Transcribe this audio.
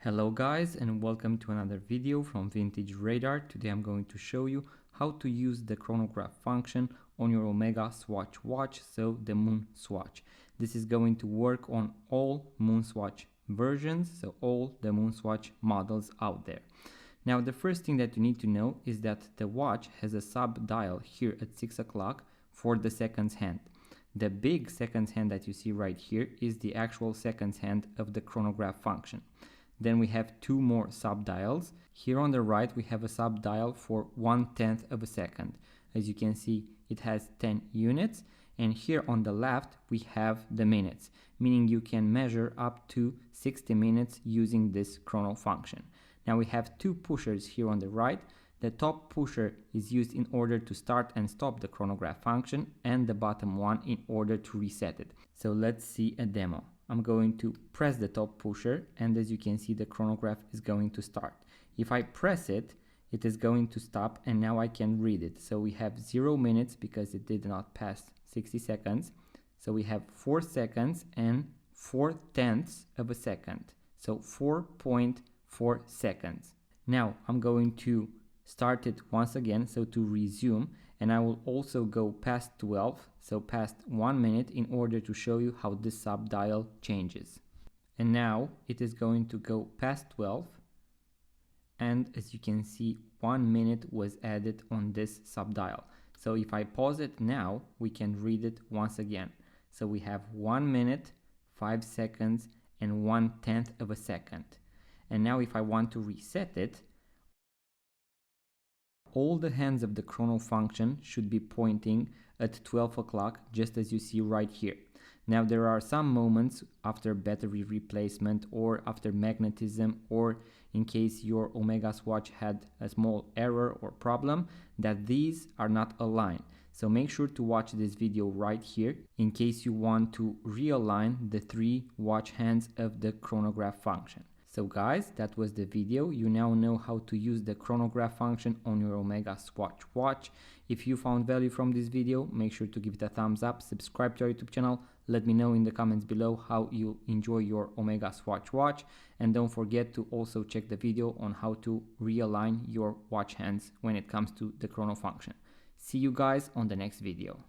Hello guys, and welcome to another video from Vintage Radar. Today I'm going to show you how to use the chronograph function on your Omega Swatch watch, so the MoonSwatch. This is going to work on all MoonSwatch versions, so all the MoonSwatch models out there. Now the first thing that you need to know is that the watch has a sub dial here at 6 o'clock for the seconds hand. The big seconds hand that you see right here is the actual seconds hand of the chronograph function. Then we have two more sub-dials. Here on the right we have a sub-dial for 1/10 of a second. As you can see, it has 10 units, and here on the left we have the minutes, meaning you can measure up to 60 minutes using this chrono function. Now we have two pushers here on the right. The top pusher is used in order to start and stop the chronograph function, and the bottom one in order to reset it. So let's see a demo. I'm going to press the top pusher, and as you can see, the chronograph is going to start. If I press it, it is going to stop, and now I can read it. So we have 0 minutes because it did not pass 60 seconds. So we have 4 seconds and 4/10 of a second. So 4.4 seconds. Now I'm going to start it once again, so to resume, and I will also go past 12, so past 1 minute, in order to show you how this sub dial changes. And now it is going to go past 12, and as you can see, 1 minute was added on this sub dial. So if I pause it now, we can read it once again. So we have 1 minute, 5 seconds and 1/10 of a second. And now if I want to reset it, all the hands of the chrono function should be pointing at 12 o'clock, just as you see right here. Now there are some moments after battery replacement or after magnetism, or in case your Omega Swatch had a small error or problem, that these are not aligned. So make sure to watch this video right here in case you want to realign the 3 watch hands of the chronograph function. So guys, that was the video. You now know how to use the chronograph function on your Omega Swatch watch. If you found value from this video, make sure to give it a thumbs up, subscribe to our YouTube channel, let me know in the comments below how you enjoy your Omega Swatch watch, and don't forget to also check the video on how to realign your watch hands when it comes to the chrono function. See you guys on the next video.